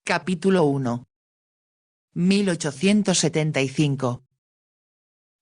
Capítulo 1. 1875.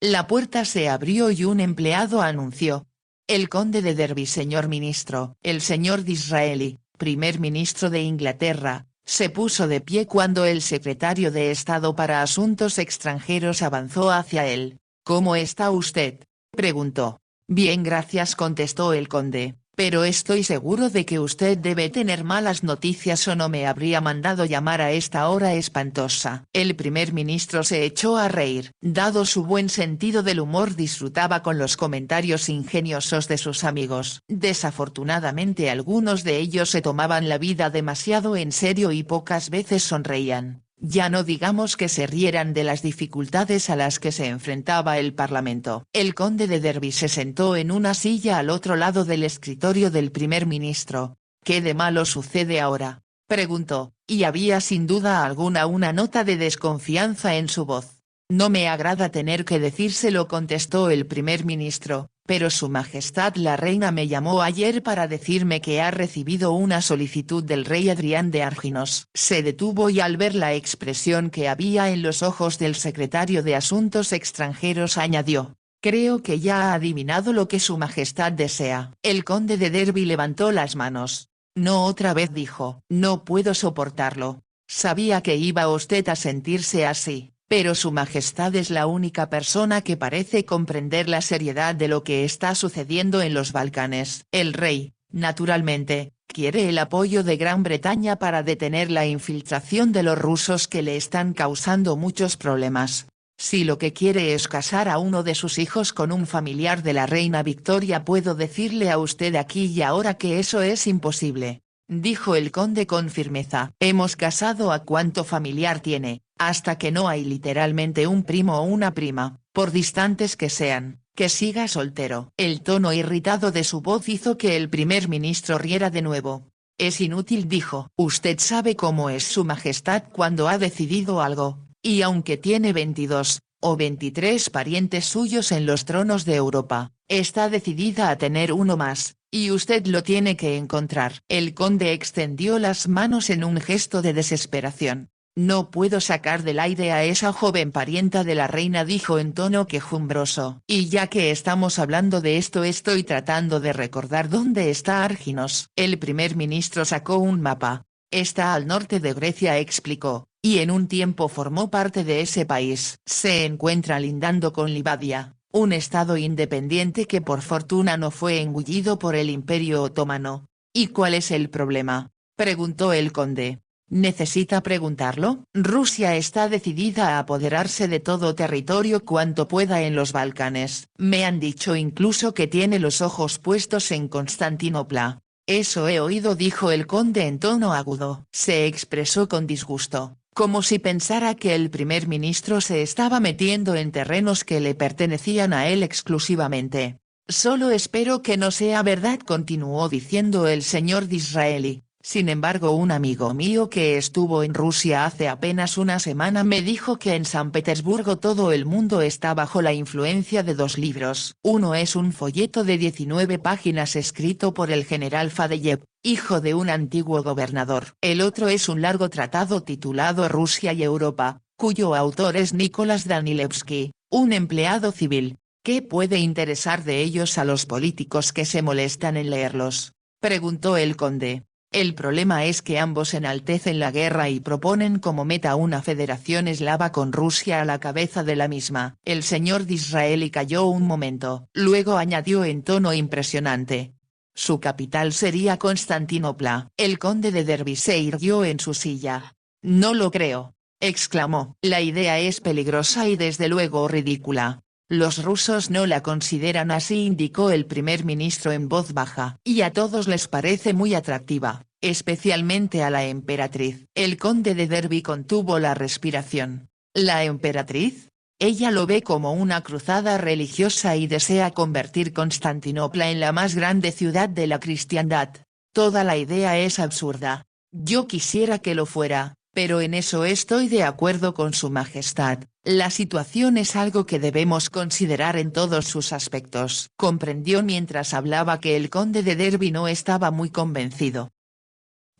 La puerta se abrió y un empleado anunció: el conde de Derby. Señor ministro. El señor Disraeli, primer ministro de Inglaterra, se puso de pie cuando el secretario de Estado para Asuntos Extranjeros avanzó hacia él. «¿Cómo está usted?», preguntó. «Bien, gracias», contestó el conde, «pero estoy seguro de que usted debe tener malas noticias o no me habría mandado llamar a esta hora espantosa». El primer ministro se echó a reír. Dado su buen sentido del humor, disfrutaba con los comentarios ingeniosos de sus amigos. Desafortunadamente algunos de ellos se tomaban la vida demasiado en serio y pocas veces sonreían. Ya no digamos que se rieran de las dificultades a las que se enfrentaba el Parlamento. El conde de Derby se sentó en una silla al otro lado del escritorio del primer ministro. «¿Qué de malo sucede ahora?», preguntó, y había sin duda alguna una nota de desconfianza en su voz. «No me agrada tener que decírselo», contestó el primer ministro, «pero su majestad la reina me llamó ayer para decirme que ha recibido una solicitud del rey Adrián de Arginos». Se detuvo y al ver la expresión que había en los ojos del secretario de Asuntos Extranjeros añadió: «Creo que ya ha adivinado lo que su majestad desea». El conde de Derby levantó las manos. «No otra vez», dijo. «No puedo soportarlo. Sabía que iba usted a sentirse así. Pero su majestad es la única persona que parece comprender la seriedad de lo que está sucediendo en los Balcanes. El rey, naturalmente, quiere el apoyo de Gran Bretaña para detener la infiltración de los rusos que le están causando muchos problemas. Si lo que quiere es casar a uno de sus hijos con un familiar de la reina Victoria, puedo decirle a usted aquí y ahora que eso es imposible», dijo el conde con firmeza. «Hemos casado a cuanto familiar tiene, hasta que no hay literalmente un primo o una prima, por distantes que sean, que siga soltero». El tono irritado de su voz hizo que el primer ministro riera de nuevo. «Es inútil», dijo. «Usted sabe cómo es su majestad cuando ha decidido algo, y aunque tiene 22 o 23 parientes suyos en los tronos de Europa, está decidida a tener uno más, y usted lo tiene que encontrar». El conde extendió las manos en un gesto de desesperación. «No puedo sacar del aire a esa joven parienta de la reina», dijo en tono quejumbroso. «Y ya que estamos hablando de esto, estoy tratando de recordar dónde está Arginos». El primer ministro sacó un mapa. «Está al norte de Grecia», explicó, «y en un tiempo formó parte de ese país. Se encuentra lindando con Livadia, un estado independiente que por fortuna no fue engullido por el Imperio Otomano». «¿Y cuál es el problema?», preguntó el conde. «¿Necesita preguntarlo?». «Rusia está decidida a apoderarse de todo territorio cuanto pueda en los Balcanes. Me han dicho incluso que tiene los ojos puestos en Constantinopla». «Eso he oído», dijo el conde en tono agudo. Se expresó con disgusto, como si pensara que el primer ministro se estaba metiendo en terrenos que le pertenecían a él exclusivamente. «Solo espero que no sea verdad», continuó diciendo el señor Disraeli. «Sin embargo, un amigo mío que estuvo en Rusia hace apenas una semana me dijo que en San Petersburgo todo el mundo está bajo la influencia de dos libros. Uno es un folleto de 19 páginas escrito por el general Fadeyev, hijo de un antiguo gobernador. El otro es un largo tratado titulado Rusia y Europa, cuyo autor es Nicolás Danilevsky, un empleado civil. ¿Qué puede interesar de ellos a los políticos que se molestan en leerlos?», preguntó el conde. «El problema es que ambos enaltecen la guerra y proponen como meta una federación eslava con Rusia a la cabeza de la misma». El señor Disraeli calló un momento. Luego añadió en tono impresionante: «Su capital sería Constantinopla». El conde de Derby se irguió en su silla. «No lo creo», exclamó. «La idea es peligrosa y desde luego ridícula. Los rusos no la consideran así», indicó el primer ministro en voz baja. «Y a todos les parece muy atractiva, especialmente a la emperatriz». El conde de Derby contuvo la respiración. «¿La emperatriz?». «Ella lo ve como una cruzada religiosa y desea convertir Constantinopla en la más grande ciudad de la cristiandad. Toda la idea es absurda. Yo quisiera que lo fuera, pero en eso estoy de acuerdo con su majestad. La situación es algo que debemos considerar en todos sus aspectos». Comprendió mientras hablaba que el conde de Derby no estaba muy convencido.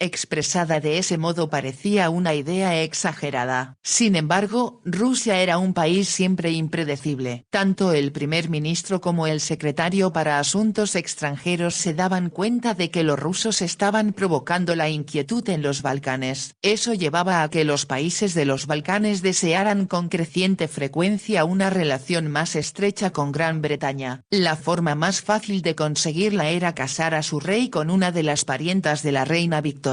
Expresada de ese modo parecía una idea exagerada. Sin embargo, Rusia era un país siempre impredecible. Tanto el primer ministro como el secretario para Asuntos Extranjeros se daban cuenta de que los rusos estaban provocando la inquietud en los Balcanes. Eso llevaba a que los países de los Balcanes desearan con creciente frecuencia una relación más estrecha con Gran Bretaña. La forma más fácil de conseguirla era casar a su rey con una de las parientas de la reina Victoria.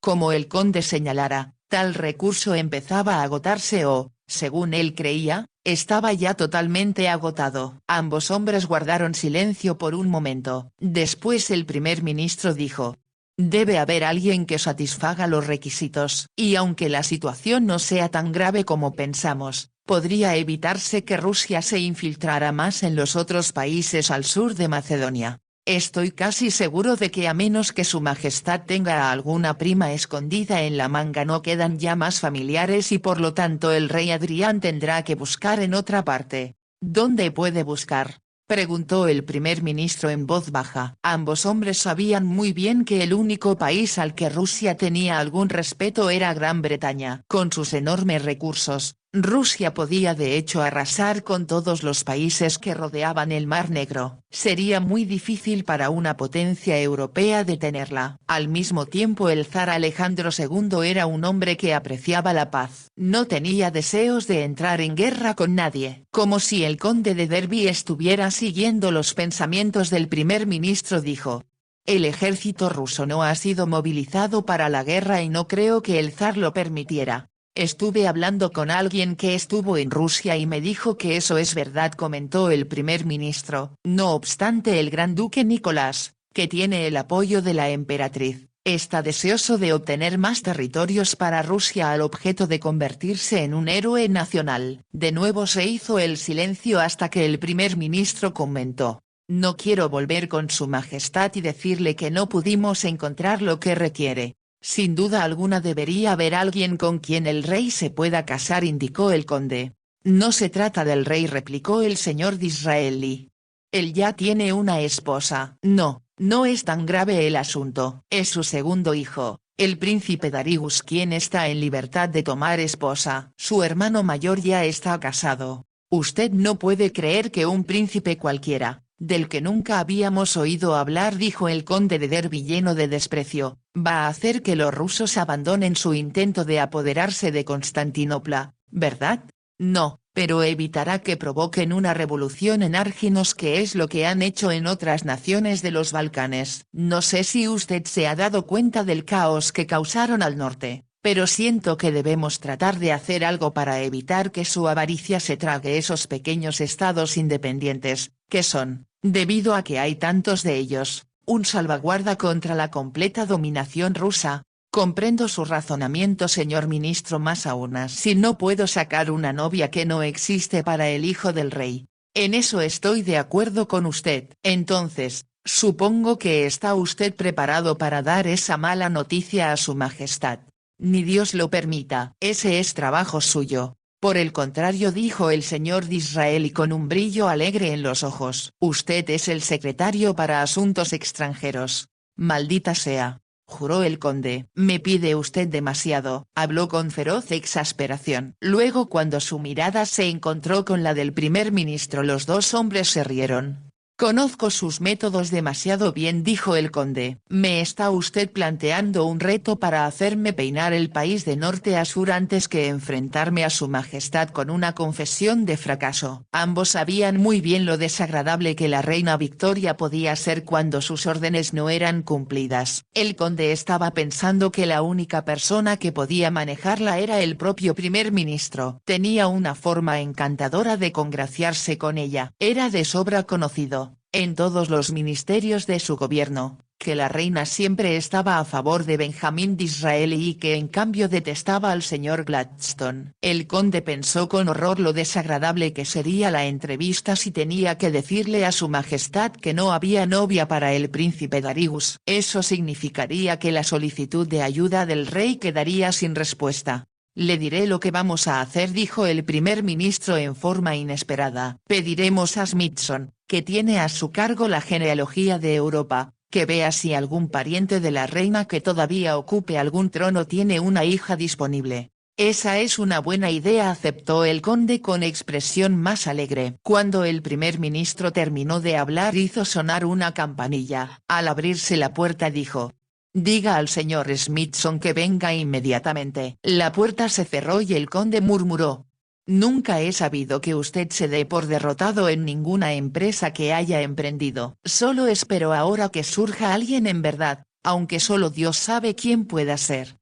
Como el conde señalara, tal recurso empezaba a agotarse o, según él creía, estaba ya totalmente agotado. Ambos hombres guardaron silencio por un momento. Después el primer ministro dijo: debe haber alguien que satisfaga los requisitos. Y aunque la situación no sea tan grave como pensamos, podría evitarse que Rusia se infiltrara más en los otros países al sur de Macedonia. Estoy casi seguro de que a menos que su majestad tenga a alguna prima escondida en la manga no quedan ya más familiares y por lo tanto el rey Adrián tendrá que buscar en otra parte. ¿Dónde puede buscar?, preguntó el primer ministro en voz baja. Ambos hombres sabían muy bien que el único país al que Rusia tenía algún respeto era Gran Bretaña. Con sus enormes recursos, Rusia podía de hecho arrasar con todos los países que rodeaban el Mar Negro. Sería muy difícil para una potencia europea detenerla. Al mismo tiempo el zar Alejandro II era un hombre que apreciaba la paz. No tenía deseos de entrar en guerra con nadie. Como si el conde de Derby estuviera siguiendo los pensamientos del primer ministro, dijo: el ejército ruso no ha sido movilizado para la guerra y no creo que el zar lo permitiera. Estuve hablando con alguien que estuvo en Rusia y me dijo que eso es verdad, comentó el primer ministro. No obstante, el gran duque Nicolás, que tiene el apoyo de la emperatriz, está deseoso de obtener más territorios para Rusia al objeto de convertirse en un héroe nacional. De nuevo se hizo el silencio hasta que el primer ministro comentó: no quiero volver con su majestad y decirle que no pudimos encontrar lo que requiere. Sin duda alguna debería haber alguien con quien el rey se pueda casar, indicó el conde. No se trata del rey, replicó el señor Disraeli. Él ya tiene una esposa. No, no es tan grave el asunto. Es su segundo hijo, el príncipe Darius, quien está en libertad de tomar esposa. Su hermano mayor ya está casado. Usted no puede creer que un príncipe cualquiera, del que nunca habíamos oído hablar, dijo el conde de Derby lleno de desprecio, va a hacer que los rusos abandonen su intento de apoderarse de Constantinopla, ¿verdad? No, pero evitará que provoquen una revolución en Arginos, que es lo que han hecho en otras naciones de los Balcanes. No sé si usted se ha dado cuenta del caos que causaron al norte, pero siento que debemos tratar de hacer algo para evitar que su avaricia se trague esos pequeños estados independientes, que son, debido a que hay tantos de ellos, un salvaguarda contra la completa dominación rusa. Comprendo su razonamiento, señor ministro, más aún si no puedo sacar una novia que no existe para el hijo del rey. En eso estoy de acuerdo con usted. Entonces, supongo que está usted preparado para dar esa mala noticia a su majestad. Ni Dios lo permita. Ese es trabajo suyo. Por el contrario, dijo el señor Disraeli con un brillo alegre en los ojos. Usted es el secretario para Asuntos Extranjeros. Maldita sea, juró el conde. Me pide usted demasiado, habló con feroz exasperación. Luego, cuando su mirada se encontró con la del primer ministro, los dos hombres se rieron. Conozco sus métodos demasiado bien, dijo el conde. Me está usted planteando un reto para hacerme peinar el país de norte a sur antes que enfrentarme a su majestad con una confesión de fracaso. Ambos sabían muy bien lo desagradable que la reina Victoria podía ser cuando sus órdenes no eran cumplidas. El conde estaba pensando que la única persona que podía manejarla era el propio primer ministro. Tenía una forma encantadora de congraciarse con ella. Era de sobra conocido, en todos los ministerios de su gobierno, que la reina siempre estaba a favor de Benjamín Disraeli y que en cambio detestaba al señor Gladstone. El conde pensó con horror lo desagradable que sería la entrevista si tenía que decirle a su majestad que no había novia para el príncipe Darius. Eso significaría que la solicitud de ayuda del rey quedaría sin respuesta. Le diré lo que vamos a hacer, dijo el primer ministro en forma inesperada. Pediremos a Smithson, que tiene a su cargo la genealogía de Europa, que vea si algún pariente de la reina que todavía ocupe algún trono tiene una hija disponible. Esa es una buena idea, aceptó el conde con expresión más alegre. Cuando el primer ministro terminó de hablar hizo sonar una campanilla. Al abrirse la puerta dijo: «Diga al señor Smithson que venga inmediatamente». La puerta se cerró y el conde murmuró: «Nunca he sabido que usted se dé por derrotado en ninguna empresa que haya emprendido. Solo espero ahora que surja alguien en verdad, aunque solo Dios sabe quién pueda ser».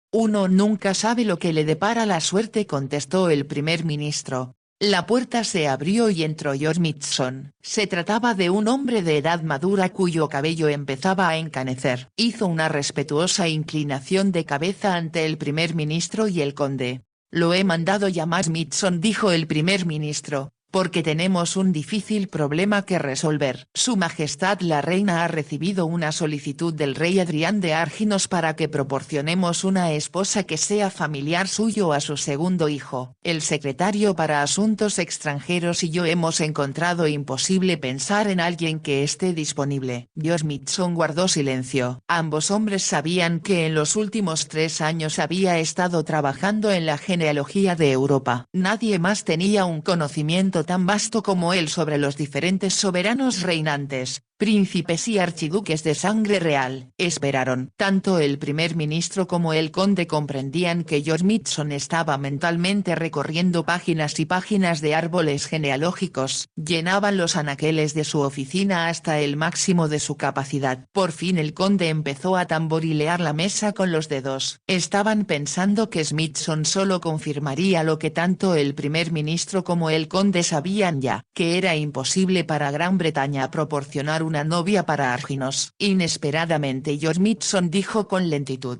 «Uno nunca sabe lo que le depara la suerte», contestó el primer ministro. La puerta se abrió y entró George Mitchson. Se trataba de un hombre de edad madura cuyo cabello empezaba a encanecer. Hizo una respetuosa inclinación de cabeza ante el primer ministro y el conde. «Lo he mandado llamar Mitchson», dijo el primer ministro, «porque tenemos un difícil problema que resolver. Su Majestad la Reina ha recibido una solicitud del rey Adrián de Arginos para que proporcionemos una esposa que sea familiar suyo a su segundo hijo. El secretario para Asuntos Extranjeros y yo hemos encontrado imposible pensar en alguien que esté disponible». George Mitchson guardó silencio. Ambos hombres sabían que en los últimos 3 años había estado trabajando en la genealogía de Europa. Nadie más tenía un conocimiento tan vasto como él sobre los diferentes soberanos reinantes, príncipes y archiduques de sangre real. Esperaron. Tanto el primer ministro como el conde comprendían que George Mitchson estaba mentalmente recorriendo páginas y páginas de árboles genealógicos. Llenaban los anaqueles de su oficina hasta el máximo de su capacidad. Por fin el conde empezó a tamborilear la mesa con los dedos. Estaban pensando que Smithson solo confirmaría lo que tanto el primer ministro como el conde sabían ya, que era imposible para Gran Bretaña proporcionar una novia para Arginos. Inesperadamente George Mitchson dijo con lentitud: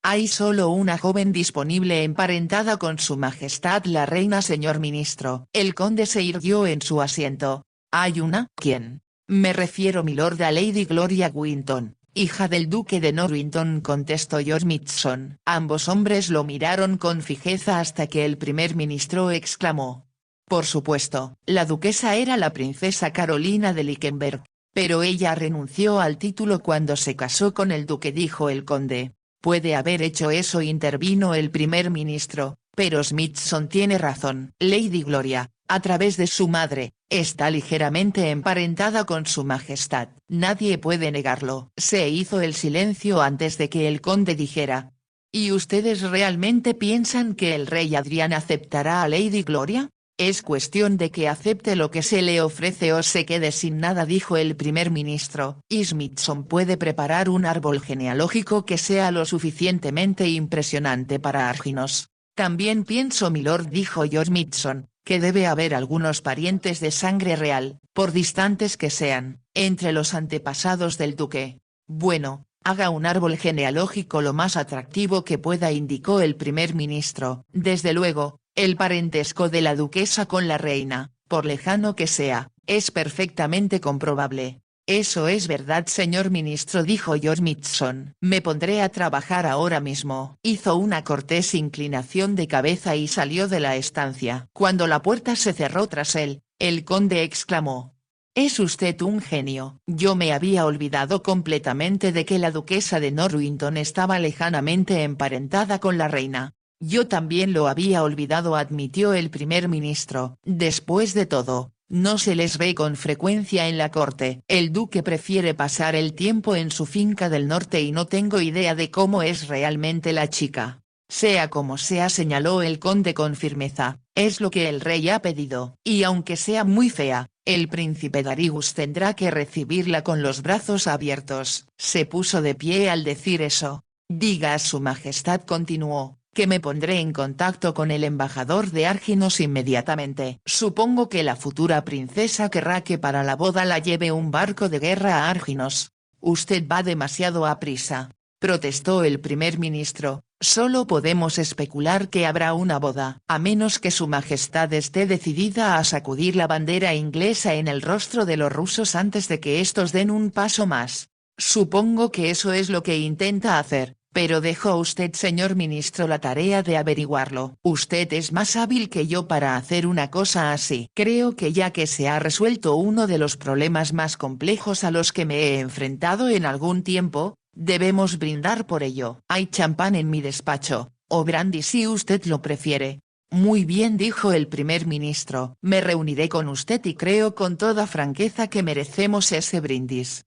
«Hay solo una joven disponible emparentada con su majestad la reina, señor ministro». El conde se irguió en su asiento. «¿Hay una? ¿Quién?». «Me refiero milord a Lady Gloria Winton, hija del duque de Norwinton», contestó George Mitchson. Ambos hombres lo miraron con fijeza hasta que el primer ministro exclamó: «Por supuesto, la duquesa era la princesa Carolina de Lichtenberg. Pero ella renunció al título cuando se casó con el duque», dijo el conde. «Puede haber hecho eso», intervino el primer ministro, «pero Smithson tiene razón. Lady Gloria, a través de su madre, está ligeramente emparentada con su majestad. Nadie puede negarlo». Se hizo el silencio antes de que el conde dijera: «¿Y ustedes realmente piensan que el rey Adrián aceptará a Lady Gloria? Es cuestión de que acepte lo que se le ofrece o se quede sin nada», dijo el primer ministro. «Y Smithson puede preparar un árbol genealógico que sea lo suficientemente impresionante para Arginos». «También pienso, milord», dijo George Mitchson, «que debe haber algunos parientes de sangre real, por distantes que sean, entre los antepasados del duque». «Bueno, haga un árbol genealógico lo más atractivo que pueda», indicó el primer ministro. «Desde luego, el parentesco de la duquesa con la reina, por lejano que sea, es perfectamente comprobable». «Eso es verdad, señor ministro», dijo George Mitchson. «Me pondré a trabajar ahora mismo». Hizo una cortés inclinación de cabeza y salió de la estancia. Cuando la puerta se cerró tras él, el conde exclamó: «Es usted un genio. Yo me había olvidado completamente de que la duquesa de Norwinton estaba lejanamente emparentada con la reina». «Yo también lo había olvidado», admitió el primer ministro. «Después de todo, no se les ve con frecuencia en la corte. El duque prefiere pasar el tiempo en su finca del norte y no tengo idea de cómo es realmente la chica». «Sea como sea», señaló el conde con firmeza, «es lo que el rey ha pedido, y aunque sea muy fea, el príncipe Darius tendrá que recibirla con los brazos abiertos». Se puso de pie al decir eso. «Diga a su majestad», continuó, «que me pondré en contacto con el embajador de Arginos inmediatamente. Supongo que la futura princesa querrá que para la boda la lleve un barco de guerra a Arginos». «Usted va demasiado aprisa», protestó el primer ministro. «Solo podemos especular que habrá una boda, a menos que su majestad esté decidida a sacudir la bandera inglesa en el rostro de los rusos antes de que estos den un paso más. Supongo que eso es lo que intenta hacer, Pero dejó usted, señor ministro, la tarea de averiguarlo. Usted es más hábil que yo para hacer una cosa así. Creo que ya que se ha resuelto uno de los problemas más complejos a los que me he enfrentado en algún tiempo, debemos brindar por ello. Hay champán en mi despacho, o brandy si usted lo prefiere. Muy bien, dijo el primer ministro. Me reuniré con usted y creo con toda franqueza que merecemos ese brindis.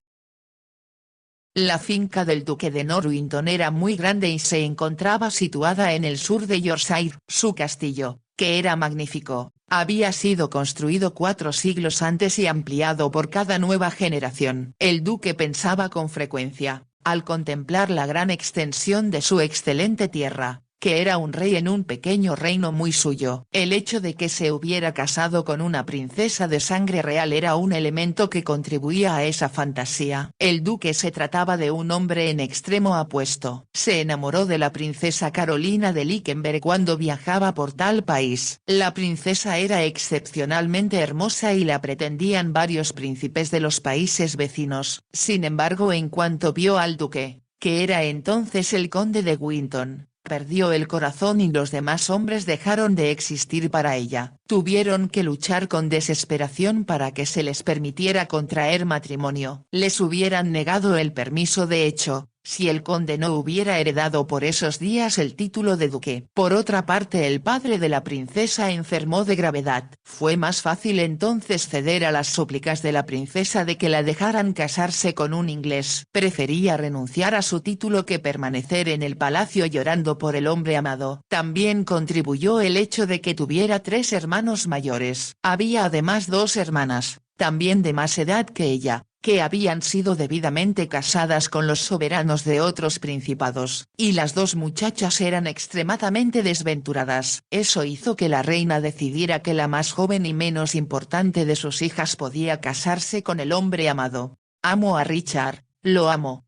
La finca del duque de Norwinton era muy grande y se encontraba situada en el sur de Yorkshire. Su castillo, que era magnífico, había sido construido 4 siglos antes y ampliado por cada nueva generación. El duque pensaba con frecuencia, al contemplar la gran extensión de su excelente tierra, que era un rey en un pequeño reino muy suyo. El hecho de que se hubiera casado con una princesa de sangre real era un elemento que contribuía a esa fantasía. El duque se trataba de un hombre en extremo apuesto. Se enamoró de la princesa Carolina de Lichtenberg cuando viajaba por tal país. La princesa era excepcionalmente hermosa y la pretendían varios príncipes de los países vecinos. Sin embargo, en cuanto vio al duque, que era entonces el conde de Winton, perdió el corazón y los demás hombres dejaron de existir para ella. Tuvieron que luchar con desesperación para que se les permitiera contraer matrimonio. Les hubieran negado el permiso de hecho, si el conde no hubiera heredado por esos días el título de duque. Por otra parte, el padre de la princesa enfermó de gravedad. Fue más fácil entonces ceder a las súplicas de la princesa de que la dejaran casarse con un inglés. Prefería renunciar a su título que permanecer en el palacio llorando por el hombre amado. También contribuyó el hecho de que tuviera 3 hermanos mayores. Había además 2 hermanas, también de más edad que ella, que habían sido debidamente casadas con los soberanos de otros principados, y las 2 muchachas eran extremadamente desventuradas. Eso hizo que la reina decidiera que la más joven y menos importante de sus hijas podía casarse con el hombre amado. «Amo a Richard, lo amo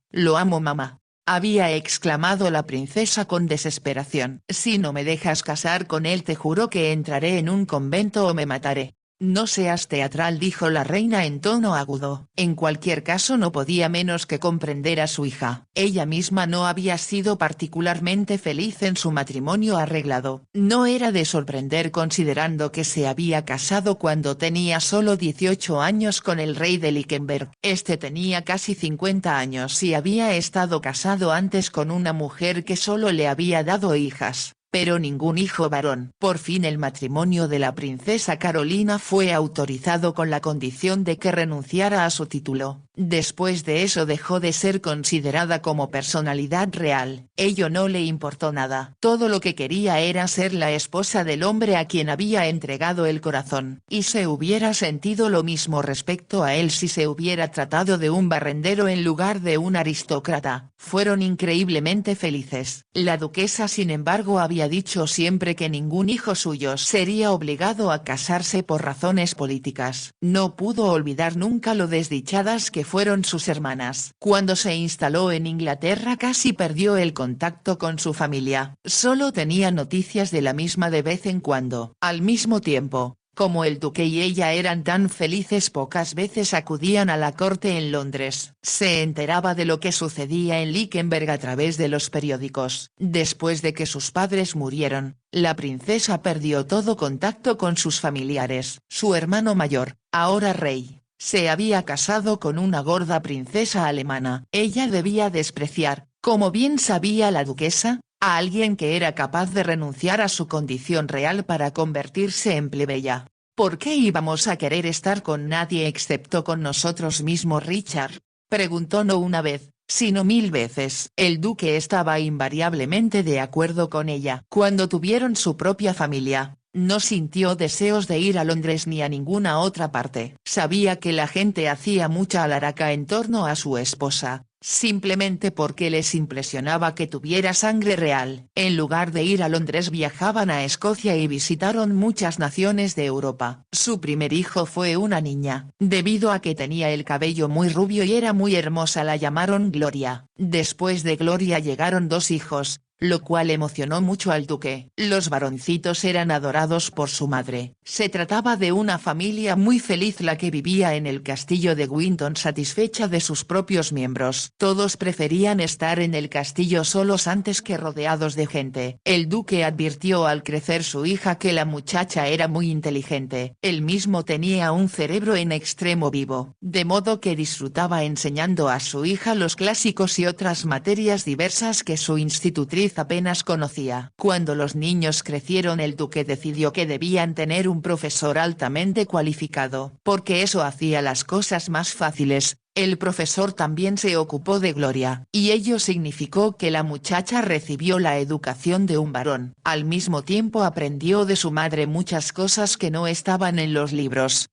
mamá», había exclamado la princesa con desesperación. «Si no me dejas casar con él te juro que entraré en un convento o me mataré». «No seas teatral», dijo la reina en tono agudo. En cualquier caso no podía menos que comprender a su hija. Ella misma no había sido particularmente feliz en su matrimonio arreglado. No era de sorprender considerando que se había casado cuando tenía solo 18 años con el rey de Lichtenberg. Este tenía casi 50 años y había estado casado antes con una mujer que solo le había dado hijas, pero ningún hijo varón. Por fin el matrimonio de la princesa Carolina fue autorizado con la condición de que renunciara a su título. Después de eso dejó de ser considerada como personalidad real. Ello no le importó nada. Todo lo que quería era ser la esposa del hombre a quien había entregado el corazón. Y se hubiera sentido lo mismo respecto a él si se hubiera tratado de un barrendero en lugar de un aristócrata. Fueron increíblemente felices. La duquesa sin embargo había dicho siempre que ningún hijo suyo sería obligado a casarse por razones políticas. No pudo olvidar nunca lo desdichadas que fueron sus hermanas. Cuando se instaló en Inglaterra casi perdió el contacto con su familia. Solo tenía noticias de la misma de vez en cuando. Al mismo tiempo, como el duque y ella eran tan felices, pocas veces acudían a la corte en Londres. Se enteraba de lo que sucedía en Lichtenberg a través de los periódicos. Después de que sus padres murieron, la princesa perdió todo contacto con sus familiares. Su hermano mayor, ahora rey, se había casado con una gorda princesa alemana. Ella debía despreciar, como bien sabía la duquesa, a alguien que era capaz de renunciar a su condición real para convertirse en plebeya. ¿Por qué íbamos a querer estar con nadie excepto con nosotros mismos, Richard?, preguntó no una vez, sino 1000 veces. El duque estaba invariablemente de acuerdo con ella. Cuando tuvieron su propia familia, no sintió deseos de ir a Londres ni a ninguna otra parte. Sabía que la gente hacía mucha alaraca en torno a su esposa, simplemente porque les impresionaba que tuviera sangre real. En lugar de ir a Londres viajaban a Escocia y visitaron muchas naciones de Europa. Su primer hijo fue una niña. Debido a que tenía el cabello muy rubio y era muy hermosa la llamaron Gloria. Después de Gloria llegaron 2 hijos, lo cual emocionó mucho al duque. Los varoncitos eran adorados por su madre, Se trataba de una familia muy feliz la que vivía en el castillo de Winton satisfecha de sus propios miembros. Todos preferían estar en el castillo solos antes que rodeados de gente. El duque advirtió al crecer su hija que la muchacha era muy inteligente. Él mismo tenía un cerebro en extremo vivo, de modo que disfrutaba enseñando a su hija los clásicos y otras materias diversas que su institutriz apenas conocía. Cuando los niños crecieron, el duque decidió que debían tener un profesor altamente cualificado, porque eso hacía las cosas más fáciles. El profesor también se ocupó de Gloria, y ello significó que la muchacha recibió la educación de un varón. Al mismo tiempo aprendió de su madre muchas cosas que no estaban en los libros.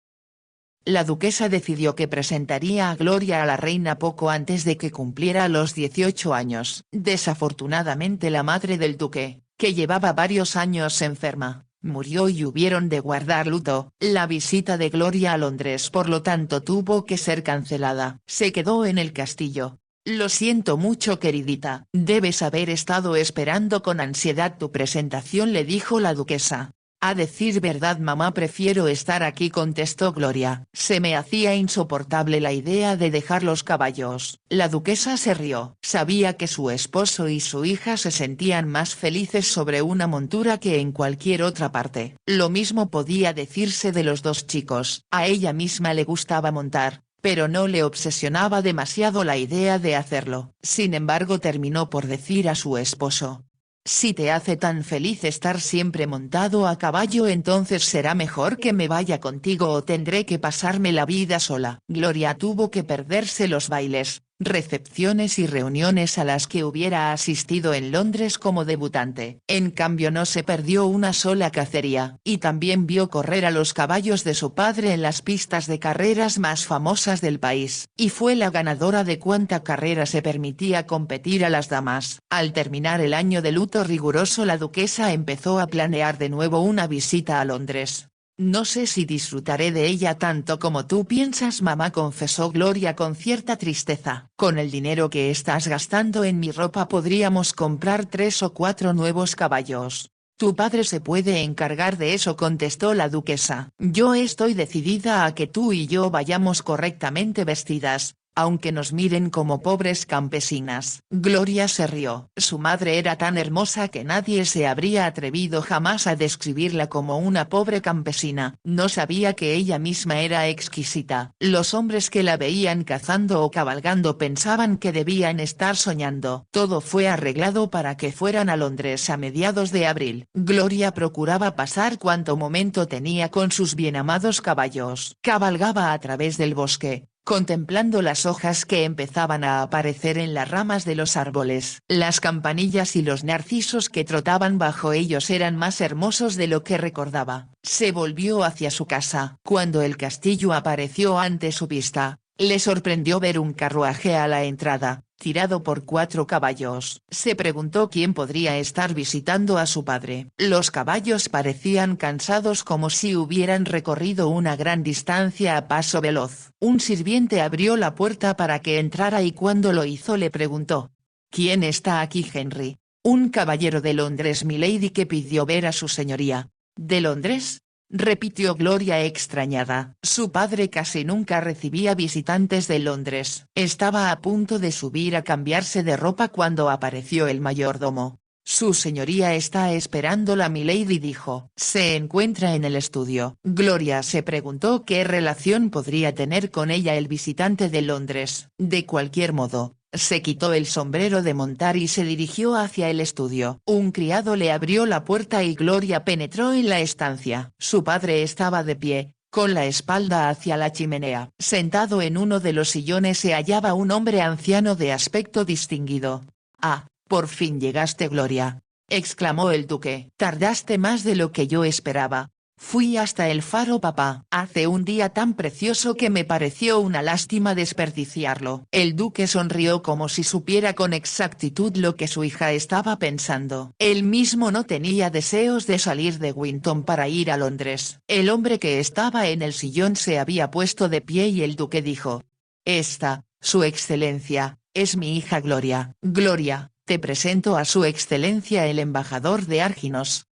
La duquesa decidió que presentaría a Gloria a la reina poco antes de que cumpliera los 18 años. Desafortunadamente la madre del duque, que llevaba varios años enferma, murió y hubieron de guardar luto. La visita de Gloria a Londres por lo tanto tuvo que ser cancelada. Se quedó en el castillo. Lo siento mucho, queridita, debes haber estado esperando con ansiedad tu presentación, le dijo la duquesa. A decir verdad, mamá, prefiero estar aquí, contestó Gloria. Se me hacía insoportable la idea de dejar los caballos. La duquesa se rió. Sabía que su esposo y su hija se sentían más felices sobre una montura que en cualquier otra parte. Lo mismo podía decirse de los dos chicos. A ella misma le gustaba montar, pero no le obsesionaba demasiado la idea de hacerlo. Sin embargo, terminó por decir a su esposo: si te hace tan feliz estar siempre montado a caballo, entonces será mejor que me vaya contigo o tendré que pasarme la vida sola. Gloria tuvo que perderse los bailes, recepciones y reuniones a las que hubiera asistido en Londres como debutante. En cambio no se perdió una sola cacería, y también vio correr a los caballos de su padre en las pistas de carreras más famosas del país, y fue la ganadora de cuanta carrera se permitía competir a las damas. Al terminar el año de luto riguroso, la duquesa empezó a planear de nuevo una visita a Londres. No sé si disfrutaré de ella tanto como tú piensas, mamá, confesó Gloria con cierta tristeza. Con el dinero que estás gastando en mi ropa podríamos comprar 3 o 4 nuevos caballos. Tu padre se puede encargar de eso, contestó la duquesa. Yo estoy decidida a que tú y yo vayamos correctamente vestidas, aunque nos miren como pobres campesinas. Gloria se rió. Su madre era tan hermosa que nadie se habría atrevido jamás a describirla como una pobre campesina. No sabía que ella misma era exquisita. Los hombres que la veían cazando o cabalgando pensaban que debían estar soñando. Todo fue arreglado para que fueran a Londres a mediados de abril. Gloria procuraba pasar cuanto momento tenía con sus bienamados caballos. Cabalgaba a través del bosque, contemplando las hojas que empezaban a aparecer en las ramas de los árboles. Las campanillas y los narcisos que trotaban bajo ellos eran más hermosos de lo que recordaba. Se volvió hacia su casa. Cuando el castillo apareció ante su vista, le sorprendió ver un carruaje a la entrada, tirado por 4 caballos. Se preguntó quién podría estar visitando a su padre. Los caballos parecían cansados, como si hubieran recorrido una gran distancia a paso veloz. Un sirviente abrió la puerta para que entrara y cuando lo hizo le preguntó: ¿Quién está aquí, Henry? Un caballero de Londres, milady, que pidió ver a su señoría. ¿De Londres?, repitió Gloria extrañada. Su padre casi nunca recibía visitantes de Londres. Estaba a punto de subir a cambiarse de ropa cuando apareció el mayordomo. Su señoría está esperándola, milady, dijo. Se encuentra en el estudio. Gloria se preguntó qué relación podría tener con ella el visitante de Londres. De cualquier modo, se quitó el sombrero de montar y se dirigió hacia el estudio. Un criado le abrió la puerta y Gloria penetró en la estancia. Su padre estaba de pie, con la espalda hacia la chimenea. Sentado en uno de los sillones se hallaba un hombre anciano de aspecto distinguido. «Ah, por fin llegaste, Gloria», exclamó el duque. «Tardaste más de lo que yo esperaba. Fui hasta el faro, papá. Hace un día tan precioso que me pareció una lástima desperdiciarlo». El duque sonrió como si supiera con exactitud lo que su hija estaba pensando. Él mismo no tenía deseos de salir de Winton para ir a Londres. El hombre que estaba en el sillón se había puesto de pie y el duque dijo: «Esta, su excelencia, es mi hija Gloria». «Gloria, te presento a su excelencia el embajador de Arginos».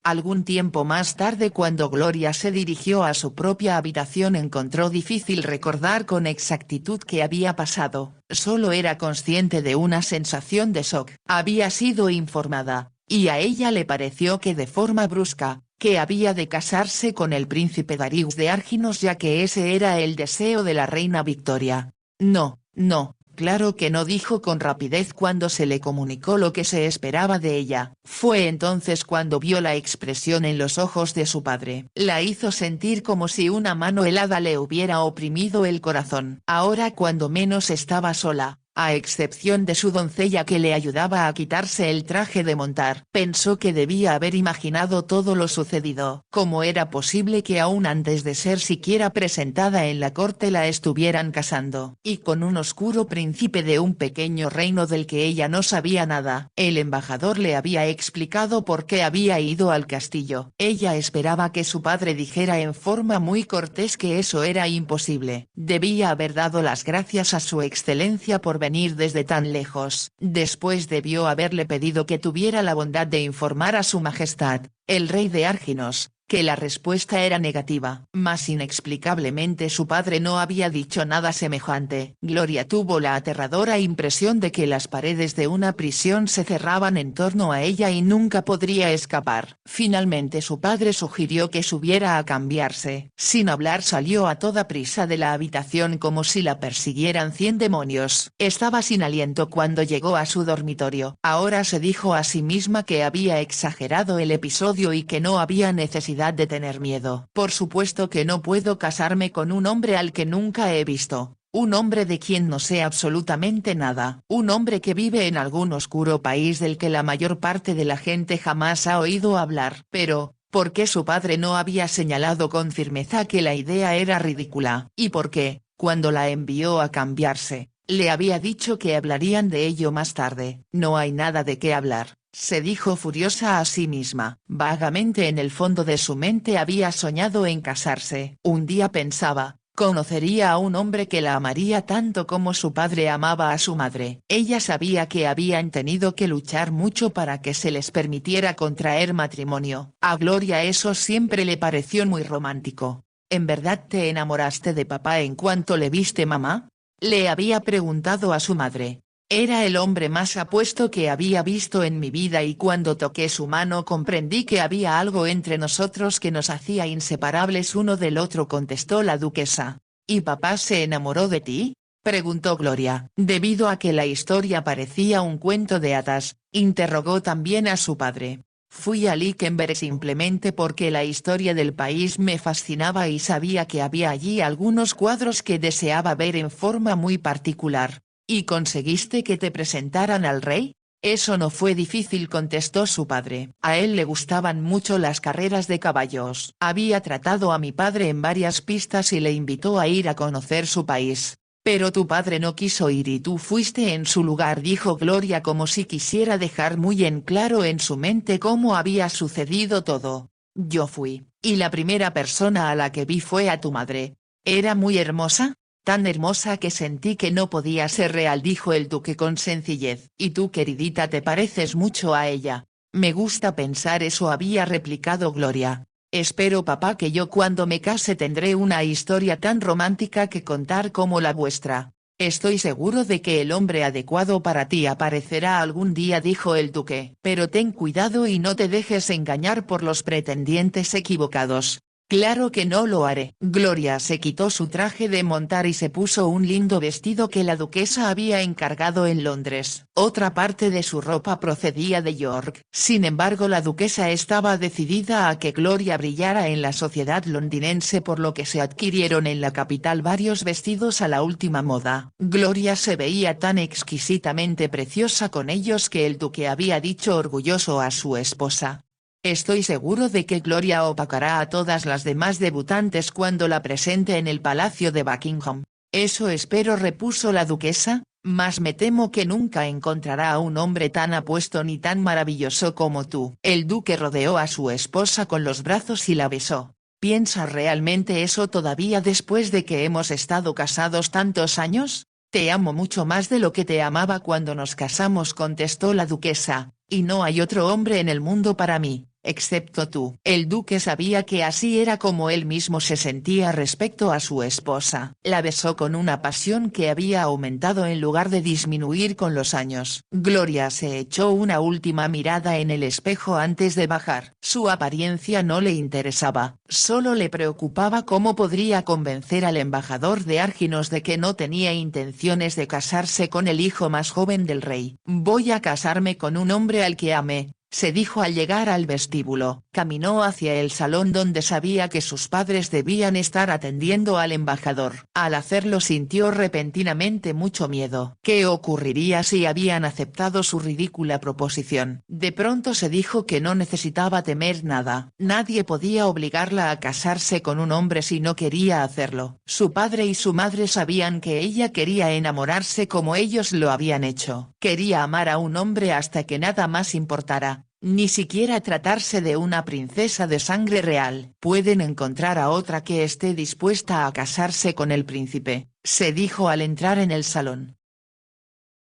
Algún tiempo más tarde, cuando Gloria se dirigió a su propia habitación, encontró difícil recordar con exactitud qué había pasado, solo era consciente de una sensación de shock. Había sido informada, y a ella le pareció que de forma brusca, que había de casarse con el príncipe Darius de Arginos, ya que ese era el deseo de la reina Victoria. No, no. Claro que no, dijo con rapidez cuando se le comunicó lo que se esperaba de ella. Fue entonces cuando vio la expresión en los ojos de su padre. La hizo sentir como si una mano helada le hubiera oprimido el corazón. Ahora, cuando menos estaba sola, a excepción de su doncella que le ayudaba a quitarse el traje de montar. Pensó que debía haber imaginado todo lo sucedido. ¿Cómo era posible que aún antes de ser siquiera presentada en la corte la estuvieran casando? Y con un oscuro príncipe de un pequeño reino del que ella no sabía nada. El embajador le había explicado por qué había ido al castillo. Ella esperaba que su padre dijera en forma muy cortés que eso era imposible. Debía haber dado las gracias a su excelencia por venir desde tan lejos. Después debió haberle pedido que tuviera la bondad de informar a su majestad, el rey de Arginos, que la respuesta era negativa. Mas inexplicablemente su padre no había dicho nada semejante. Gloria tuvo la aterradora impresión de que las paredes de una prisión se cerraban en torno a ella y nunca podría escapar. Finalmente su padre sugirió que subiera a cambiarse. Sin hablar salió a toda prisa de la habitación como si la persiguieran 100 demonios. Estaba sin aliento cuando llegó a su dormitorio. Ahora se dijo a sí misma que había exagerado el episodio y que no había necesidad de tener miedo. Por supuesto que no puedo casarme con un hombre al que nunca he visto. Un hombre de quien no sé absolutamente nada. Un hombre que vive en algún oscuro país del que la mayor parte de la gente jamás ha oído hablar. Pero, ¿por qué su padre no había señalado con firmeza que la idea era ridícula? ¿Y por qué, cuando la envió a cambiarse, le había dicho que hablarían de ello más tarde? No hay nada de qué hablar, se dijo furiosa a sí misma. Vagamente en el fondo de su mente había soñado en casarse. Un día pensaba, conocería a un hombre que la amaría tanto como su padre amaba a su madre. Ella sabía que habían tenido que luchar mucho para que se les permitiera contraer matrimonio. A Gloria eso siempre le pareció muy romántico. ¿En verdad te enamoraste de papá en cuanto le viste, mamá?, le había preguntado a su madre. Era el hombre más apuesto que había visto en mi vida y cuando toqué su mano comprendí que había algo entre nosotros que nos hacía inseparables uno del otro, contestó la duquesa. ¿Y papá se enamoró de ti?, preguntó Gloria. Debido a que la historia parecía un cuento de hadas, interrogó también a su padre. Fui a Lichtenberg simplemente porque la historia del país me fascinaba y sabía que había allí algunos cuadros que deseaba ver en forma muy particular. ¿Y conseguiste que te presentaran al rey? Eso no fue difícil, contestó su padre. A él le gustaban mucho las carreras de caballos. Había tratado a mi padre en varias pistas y le invitó a ir a conocer su país. Pero tu padre no quiso ir y tú fuiste en su lugar, dijo Gloria como si quisiera dejar muy en claro en su mente cómo había sucedido todo. Yo fui, y la primera persona a la que vi fue a tu madre. ¿Era muy hermosa? Tan hermosa que sentí que no podía ser real, dijo el duque con sencillez. Y tú, queridita, te pareces mucho a ella. Me gusta pensar eso, había replicado Gloria. Espero, papá, que yo cuando me case tendré una historia tan romántica que contar como la vuestra. Estoy seguro de que el hombre adecuado para ti aparecerá algún día, dijo el duque. Pero ten cuidado y no te dejes engañar por los pretendientes equivocados. Claro que no lo haré. Gloria se quitó su traje de montar y se puso un lindo vestido que la duquesa había encargado en Londres. Otra parte de su ropa procedía de York. Sin embargo, la duquesa estaba decidida a que Gloria brillara en la sociedad londinense, por lo que se adquirieron en la capital varios vestidos a la última moda. Gloria se veía tan exquisitamente preciosa con ellos que el duque había dicho orgulloso a su esposa: estoy seguro de que Gloria opacará a todas las demás debutantes cuando la presente en el palacio de Buckingham. Eso espero, repuso la duquesa, mas me temo que nunca encontrará a un hombre tan apuesto ni tan maravilloso como tú. El duque rodeó a su esposa con los brazos y la besó. ¿Piensas realmente eso todavía después de que hemos estado casados tantos años? Te amo mucho más de lo que te amaba cuando nos casamos, contestó la duquesa, y no hay otro hombre en el mundo para mí. excepto tú. El duque sabía que así era como él mismo se sentía respecto a su esposa. La besó con una pasión que había aumentado en lugar de disminuir con los años. Gloria se echó una última mirada en el espejo antes de bajar. Su apariencia no le interesaba, solo le preocupaba cómo podría convencer al embajador de Arginos de que no tenía intenciones de casarse con el hijo más joven del rey. Voy a casarme con un hombre al que amé, se dijo al llegar al vestíbulo. Caminó hacia el salón donde sabía que sus padres debían estar atendiendo al embajador. Al hacerlo sintió repentinamente mucho miedo. ¿Qué ocurriría si habían aceptado su ridícula proposición? De pronto se dijo que no necesitaba temer nada. Nadie podía obligarla a casarse con un hombre si no quería hacerlo. Su padre y su madre sabían que ella quería enamorarse como ellos lo habían hecho. Quería amar a un hombre hasta que nada más importara. Ni siquiera tratarse de una princesa de sangre real. Pueden encontrar a otra que esté dispuesta a casarse con el príncipe, se dijo al entrar en el salón.